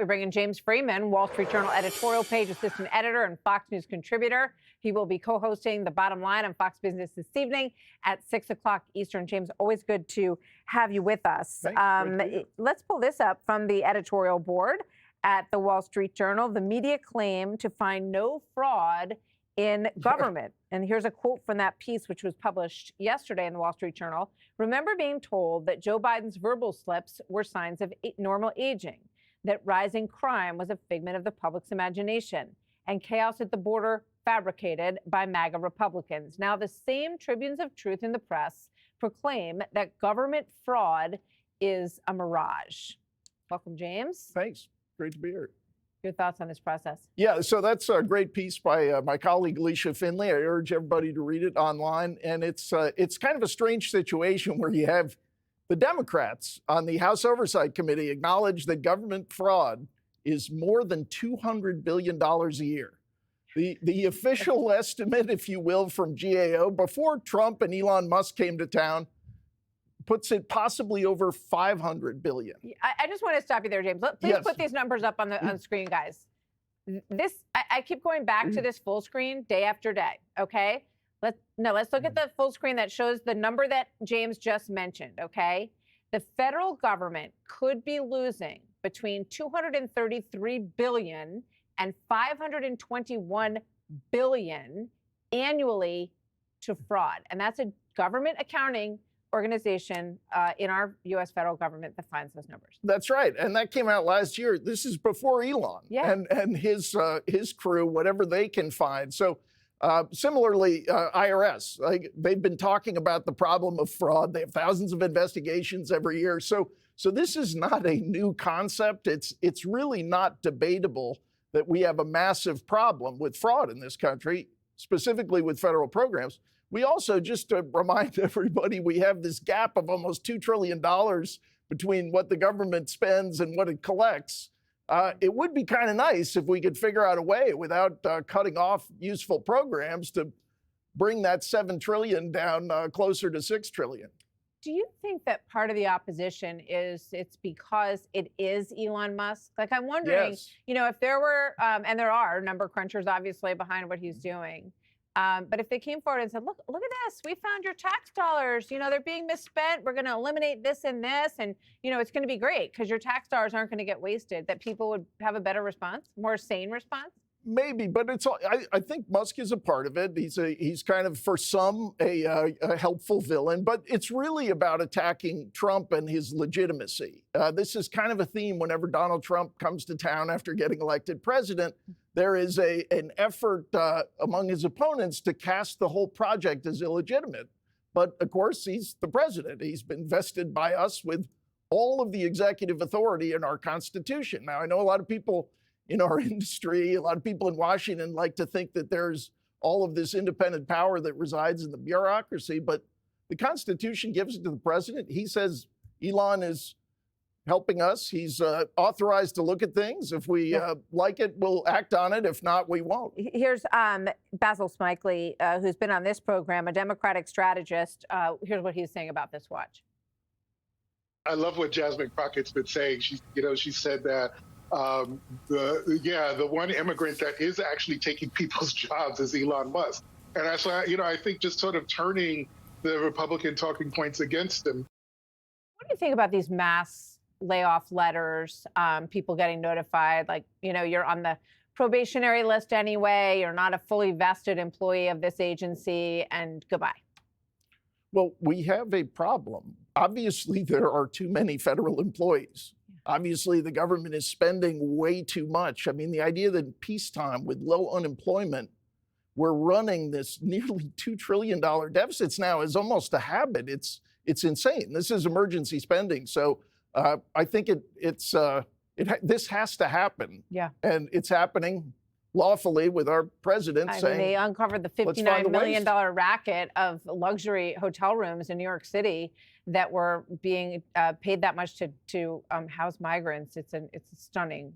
we bring in James Freeman, Wall Street Journal editorial page assistant editor and Fox News contributor. He will be co-hosting The Bottom Line on Fox Business this evening at 6 o'clock Eastern. James, always good to have you with us. Let's pull this up from the editorial board at the Wall Street Journal. The media claim to find no fraud in government. And here's a quote from that piece, which was published yesterday in the Wall Street Journal. Remember being told that Joe Biden's verbal slips were signs of normal aging, that rising crime was a figment of the public's imagination, and chaos at the border fabricated by MAGA Republicans. Now, the same tribunes of truth in the press proclaim that government fraud is a mirage. Welcome, James. Thanks. Great to be here. Your thoughts on this process? Yeah, so that's a great piece by my colleague Alicia Finley. I urge everybody to read it online. And it's kind of a strange situation where you have the Democrats on the House Oversight Committee acknowledge that government fraud is more than $200 billion a year. The official estimate, if you will, from GAO before Trump and Elon Musk came to town puts it possibly over $500 billion. I just want to stop you there, James. Please put these numbers up on the screen, guys. I keep going back to this full screen day after day. Okay, let's look at the full screen that shows the number that James just mentioned. Okay, the federal government could be losing between $233 billion and $521 billion annually to fraud, and that's a government accounting organization in our U.S. federal government that finds those numbers. That's right, and that came out last year. This is before Elon and his crew, whatever they can find. So similarly, IRS, they've been talking about the problem of fraud. They have thousands of investigations every year. So this is not a new concept. It's really not debatable that we have a massive problem with fraud in this country, specifically with federal programs. We also, just to remind everybody, we have this gap of almost $2 trillion between what the government spends and what it collects. It would be kind of nice if we could figure out a way without cutting off useful programs to bring that $7 trillion down closer to $6 trillion. Do you think that part of the opposition is it's because it is Elon Musk? Like, I'm wondering, if there were, and there are number crunchers, obviously, behind what he's doing. But if they came forward and said, look at this, we found your tax dollars, they're being misspent. We're going to eliminate this and this. And, it's going to be great because your tax dollars aren't going to get wasted, that people would have a better response, more sane response? Maybe, but I think Musk is a part of it. He's kind of, for some, a helpful villain, but it's really about attacking Trump and his legitimacy. This is kind of a theme whenever Donald Trump comes to town after getting elected president. There is an effort among his opponents to cast the whole project as illegitimate. But of course, he's the president. He's been vested by us with all of the executive authority in our Constitution. Now, I know a lot of people in our industry, a lot of people in Washington like to think that there's all of this independent power that resides in the bureaucracy, but the Constitution gives it to the president. He says Elon is helping us. He's authorized to look at things. If we like it, we'll act on it. If not, we won't. Here's Basil Smikely, who's been on this program, a Democratic strategist. Here's what he's saying about this. Watch. I love what Jasmine Crockett's been saying. She said that the one immigrant that is actually taking people's jobs is Elon Musk. And I think just sort of turning the Republican talking points against him. What do you think about these mass layoff letters, people getting notified, like, you're on the probationary list anyway, you're not a fully vested employee of this agency, and goodbye? Well, we have a problem. Obviously, there are too many federal employees. Obviously, the government is spending way too much. I mean, the idea that in peacetime with low unemployment, we're running this nearly $2 trillion deficits now is almost a habit. It's insane. This is emergency spending. So I think this has to happen. Yeah. And it's happening lawfully with our president saying. They uncovered the $59 million racket of luxury hotel rooms in New York City that were being paid that much to house migrants. It's a stunning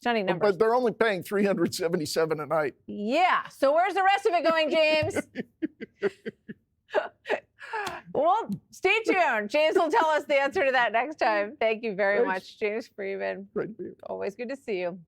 number. But they're only paying $377 a night. Yeah. So where's the rest of it going, James? Well, stay tuned. James will tell us the answer to that next time. Thank you very Thanks. much, James Freeman. Great to be here. Always good to see you.